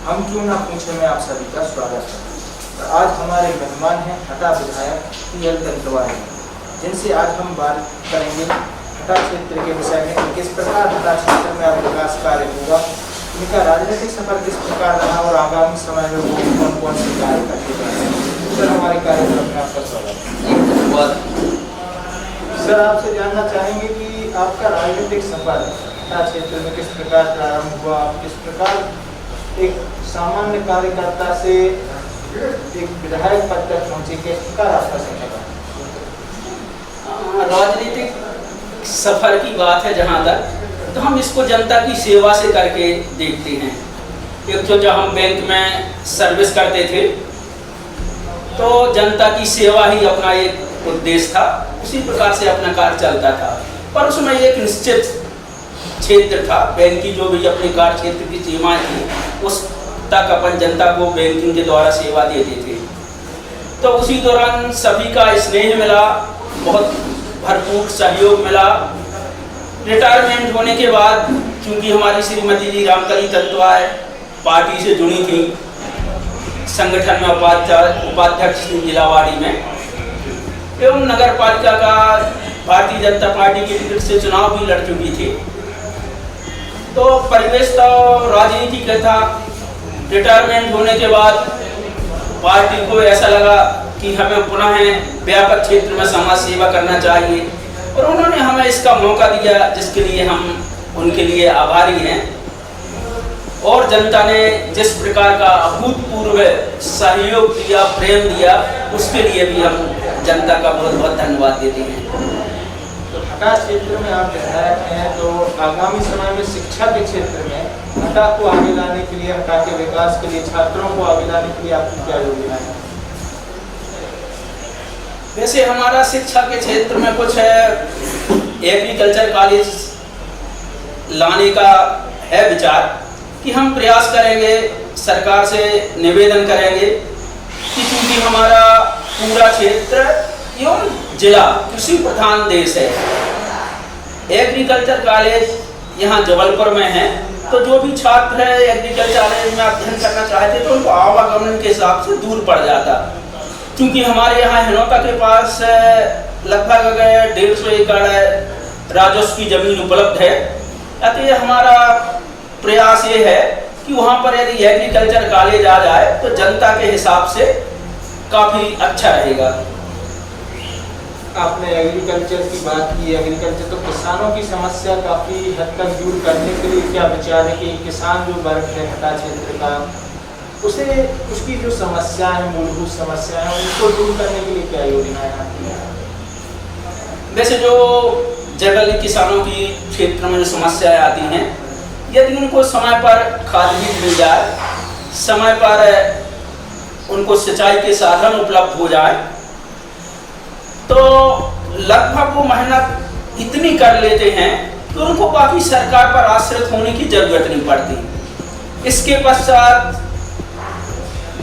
हम क्यों ना पूछे में आप सभी का स्वागत है। आज हमारे मेहमान हैं हटा विधायक PL दंतवारी, जिनसे आज हम बात करेंगे हटा क्षेत्र के विषय में कि किस प्रकार हटा क्षेत्र में अब विकास कार्य होगा, उनका राजनीतिक सफर किस प्रकार रहा और आगामी समय में वो कौन कौन से कार्य करते हैं। सर, हमारे कार्यक्रम में आपका स्वागत है। सर, आपसे जानना चाहेंगे कि आपका राजनीतिक सफर हटा क्षेत्र में किस प्रकार प्रारंभ हुआ, किस प्रकार एक सामान्य कार्यकर्ता से एक विधायक पद तक पहुंचे, किस प्रकार आपका सफर? राजनीतिक सफर की बात है जहाँ तक, तो हम इसको जनता की सेवा से करके देखते हैं। एक तो जब हम बैंक में सर्विस करते थे तो जनता की सेवा ही अपना एक उद्देश्य था, उसी प्रकार से अपना कार्य चलता था। पर उसमें एक निश्चित क्षेत्र था, बैंक की जो भी अपने कार्य क्षेत्र की सीमाएं थी उस तक अपन जनता को बैंकिंग के द्वारा सेवा देते थे। तो उसी दौरान सभी का स्नेह मिला, बहुत भरपूर सहयोग मिला। रिटायरमेंट होने के बाद क्योंकि हमारी श्रीमती जी रामकली दंतवारी पार्टी से जुड़ी थी, संगठन में उपाध्यक्ष थी जिलावाड़ी में, एवं नगर पालिका का भारतीय जनता पार्टी की टिकट से चुनाव भी लड़ चुकी थी। तो परिवेश तो राजनीति का था। रिटायरमेंट होने के बाद पार्टी को ऐसा लगा कि हमें पुनः व्यापक क्षेत्र में समाज सेवा करना चाहिए और उन्होंने हमें इसका मौका दिया, जिसके लिए हम उनके लिए आभारी हैं। और जनता ने जिस प्रकार का अभूतपूर्व सहयोग दिया, प्रेम दिया, उसके लिए भी हम जनता का बहुत बहुत धन्यवाद देते हैं। तो हटा क्षेत्र में आप विधायक हैं, तो आगामी समय में शिक्षा के क्षेत्र में हटा को आगे लाने के लिए, हटा के विकास के लिए, छात्रों को आगे लाने के लिए आपकी क्या योजना है? वैसे हमारा शिक्षा के क्षेत्र में कुछ एग्रीकल्चर कॉलेज लाने का है विचार कि हम प्रयास करेंगे, सरकार से निवेदन करेंगे कि क्योंकि हमारा पूरा क्षेत्र एवं जिला कृषि प्रधान देश है, एग्रीकल्चर कॉलेज यहाँ जबलपुर में है, तो जो भी छात्र एग्रीकल्चर कॉलेज में अध्ययन करना चाहते तो उनको आवागमन के हिसाब से दूर पड़ जाता। क्योंकि हमारे यहाँ हिनौता के पास लगभग 150 एकड़ राजस्व की जमीन उपलब्ध है, अतः हमारा प्रयास ये है कि वहाँ पर यदि एग्रीकल्चर कॉलेज आ जाए तो जनता के हिसाब से काफ़ी अच्छा रहेगा। आपने एग्रीकल्चर की बात की, एग्रीकल्चर तो किसानों की समस्या काफ़ी हद तक दूर करने के लिए क्या विचार है कि किसान जो वर्ग है हटा क्षेत्र का, उसे उसकी जो समस्या है, मूलभूत समस्या है, उनको दूर करने के लिए क्या योजनाएं आती हैं? वैसे जो जनरली किसानों की क्षेत्र में जो समस्याएं आती हैं, यदि उनको समय पर खाद बीज मिल जाए, समय पर उनको सिंचाई के साधन उपलब्ध हो जाए, तो लगभग वो मेहनत इतनी कर लेते हैं कि उनको बाकी सरकार पर आश्रित होने की जरूरत नहीं पड़ती। इसके पश्चात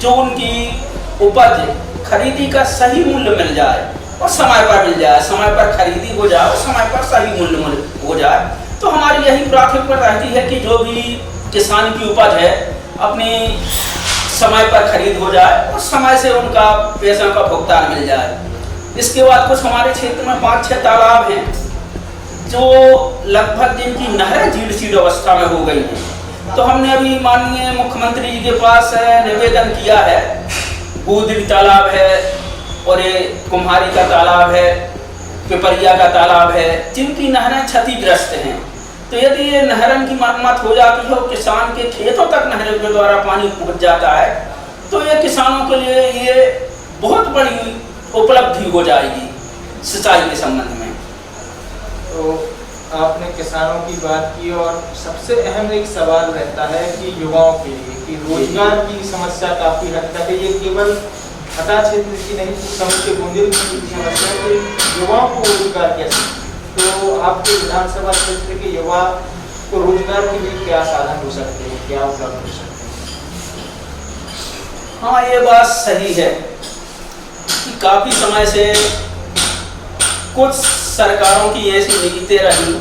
जो उनकी उपज खरीदी का सही मूल्य मिल जाए और समय पर मिल जाए, समय पर खरीदी हो जाए और समय पर सही मूल्य हो जाए, तो हमारी यही प्राथमिकता रहती है कि जो भी किसान की उपज है अपनी समय पर खरीद हो जाए और समय से उनका पैसा का भुगतान मिल जाए। इसके बाद कुछ हमारे क्षेत्र में 5-6 तालाब हैं जो लगभग जिनकी नहरें जीर्ण अवस्था में हो गई हैं। तो हमने अभी माननीय मुख्यमंत्री जी के पास निवेदन किया है। बूदरी तालाब है और ये कुम्हारी का तालाब है, पिपरिया का तालाब है, जिनकी नहरें क्षतिग्रस्त हैं। तो यदि ये नहरों की मरम्मत हो जाती है और किसान के खेतों तक नहरों के द्वारा पानी पहुँच जाता है, तो ये किसानों के लिए ये बहुत बड़ी उपलब्धि हो जाएगी सिंचाई के संबंध में। तो आपने किसानों की बात की और सबसे अहम एक सवाल रहता है कि युवाओं के लिए कि रोजगार की समस्या काफ़ी हद तक है। ये केवल हटा क्षेत्र की नहीं, समूचे बुंदेलखंड की समस्या है कि युवाओं को रोजगार कैसे, तो आपके विधानसभा क्षेत्र के युवा को रोजगार के लिए क्या साधन हो सकते हैं, क्या उपलब्ध हो सकते हैं? हाँ, ये बात सही है कि काफ़ी समय से कुछ सरकारों की ऐसी नीतियाँ रही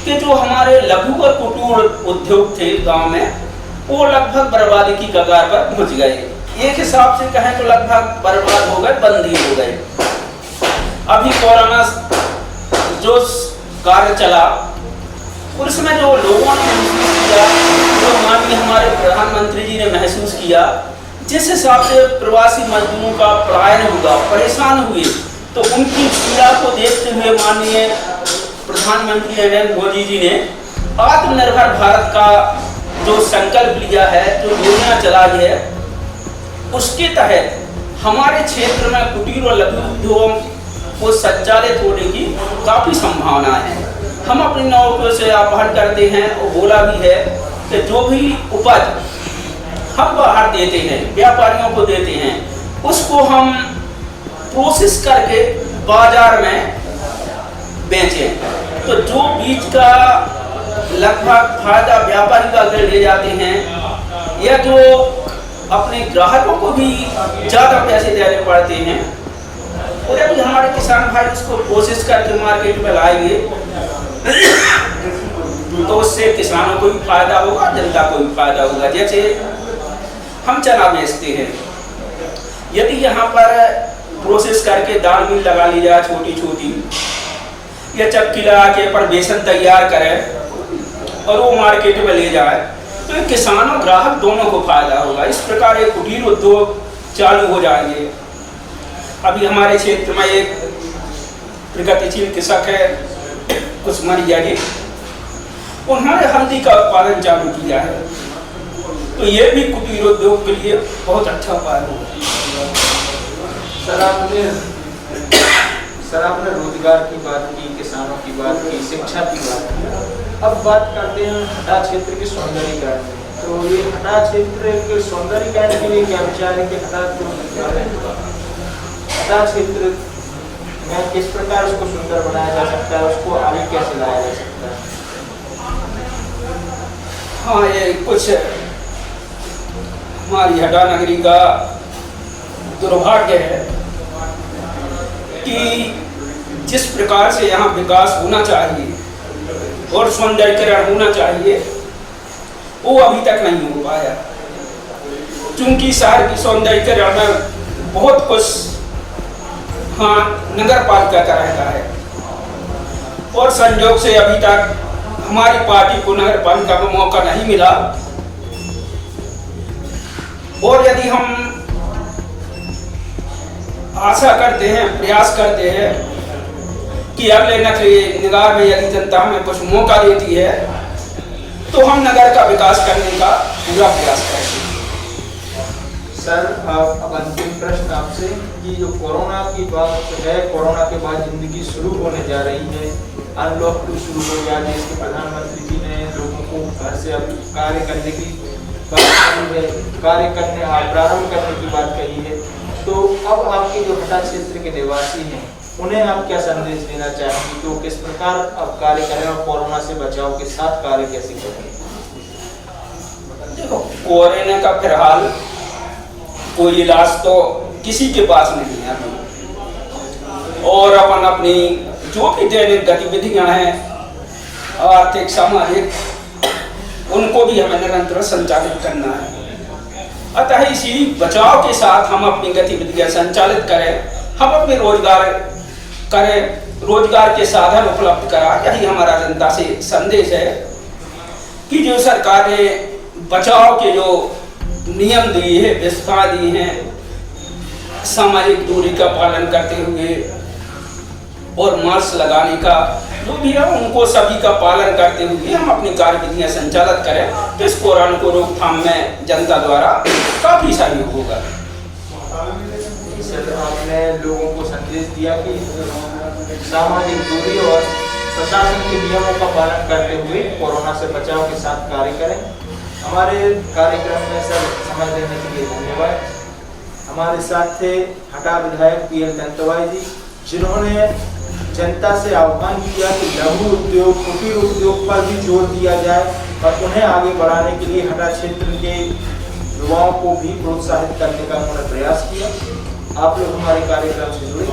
कि जो हमारे लघु और कुटीर उद्योग थे गांव में, वो लगभग बर्बादी की कगार पर पहुंच गए। एक हिसाब से कहें तो लगभग बर्बाद हो गए, बंद ही हो गए। अभी कोरोना जो कार्य चला उसमें जो लोगों ने महसूस किया, जो माननीय हमारे प्रधानमंत्री जी ने महसूस किया, जिस हिसाब से प्रवासी मजदूरों का पलायन हुआ, परेशान हुए, तो उनकी पीड़ा को देखते हुए माननीय प्रधानमंत्री नरेंद्र मोदी जी ने आत्मनिर्भर भारत का जो संकल्प लिया है, जो योजना चलाई है, उसके तहत हमारे क्षेत्र में कुटीर और लघु उद्योगों को संचालित होने की काफ़ी संभावना है। हम अपने नौकरियों से आह्वान करते हैं और बोला भी है कि जो भी उपज हम बाहर देते हैं, व्यापारियों को देते हैं, उसको हम प्रोसेस करके बाजार में बेचें। तो जो बीज का लगभग फायदा व्यापारी का अगर ले जाते हैं, या जो अपने ग्राहकों को भी ज़्यादा पैसे देने पड़ते हैं, और अभी हमारे किसान भाई उसको प्रोसेस करके मार्केट में लाएंगे तो उससे किसानों को भी फायदा होगा, जनता को भी फायदा होगा। जैसे हम चना बेचते हैं, यदि यहाँ पर प्रोसेस करके दाल मिल लगा ली जाए छोटी छोटी, या चक्की लगा के पर बेसन तैयार करें और वो मार्केट में ले जाए, तो ये किसानों ग्राहक दोनों को फायदा होगा। इस प्रकार एक कुटीर उद्योग चालू हो जाएंगे। अभी हमारे क्षेत्र में एक प्रगतिशील कृषक है कुसमरिया जी, उन्होंने हल्दी का उत्पादन चालू किया है, तो ये भी कुटीर उद्योग के लिए बहुत अच्छा उपाय होगा। सर आपने रोजगार की बात की, किसानों की बात की, शिक्षा की बात की। अब बात करते हैं हटा क्षेत्र के सौंदर्यीकरण में। तो ये हटा क्षेत्र के सौंदर्यीकरण के लिए क्या विचार है कि हटा क्षेत्र में किस प्रकार उसको सुंदर बनाया जा सकता है, उसको आगे कैसे लाया जा सकता है? हाँ, ये कुछ हमारी हटा नगरी का दुर्भाग्य है कि जिस प्रकार से यहाँ विकास होना चाहिए और सौंदर्यीकरण होना चाहिए, वो अभी तक नहीं हो पाया। क्योंकि शहर की सौंदर्यीकरण में बहुत कुछ नगर पालिका का रहता है, और संयोग से अभी तक हमारी पार्टी को नगर पालिका में मौका नहीं मिला। और यदि हम आशा करते हैं, प्रयास करते हैं कि अगले निगाह में यदि जनता हमें कुछ मौका देती है, तो हम नगर का विकास करने का पूरा प्रयास करेंगे। सर अब अंतिम प्रश्न आपसे कि जो कोरोना की बात है, कोरोना के बाद जिंदगी शुरू होने जा रही है, अनलॉक 2 शुरू हो गया, देश के प्रधानमंत्री जी ने लोगों को घर से अब कार्य करने की बात कही है, कार्य करने प्रारंभ करने की बात कही है। तो अब आपके जो हटा क्षेत्र के निवासी हैं, उन्हें आप क्या संदेश देना चाहेंगे? तो किस प्रकार अब कार्य करें और कोरोना से बचाव के साथ कार्य कैसे करें? देखो, कोरोना का फिलहाल कोई इलाज तो किसी के पास नहीं है, और अपन अपनी जो भी दैनिक गतिविधियां हैं, आर्थिक सामाजिक, उनको भी हमें निरंतर संचालित करना है। अतः इसी बचाव के साथ हम अपनी गतिविधियां संचालित करें, हम अपने रोजगार करें, रोजगार के साधन उपलब्ध करा। यही हमारा जनता से संदेश है कि जो सरकार ने बचाव के जो नियम दिए हैं, व्यवस्था दी हैं, सामाजिक दूरी का पालन करते हुए और मास्क लगाने का जो भी है, उनको सभी का पालन करते हुए हम अपनी कार्यविधियां संचालित करें, तो इस कोरोना को रोकथाम में जनता द्वारा काफी सहयोग होगा। सर आपने लोगों को संदेश दिया कि सामाजिक दूरी और प्रशासन के नियमों का पालन करते हुए कोरोना से बचाव के साथ कार्य करें। हमारे कार्यक्रम में सर समय देने के लिए धन्यवाद। हमारे साथ थे हटा विधायक PL दंतवाई जी, जिन्होंने जनता से आह्वान किया कि लघु उद्योग, कुटीर उद्योग पर भी जोर दिया जाए और उन्हें आगे बढ़ाने के लिए हटा क्षेत्र के युवाओं को भी प्रोत्साहित करने का उन्होंने प्रयास किया। आप लोग हमारे कार्यक्रम से जुड़े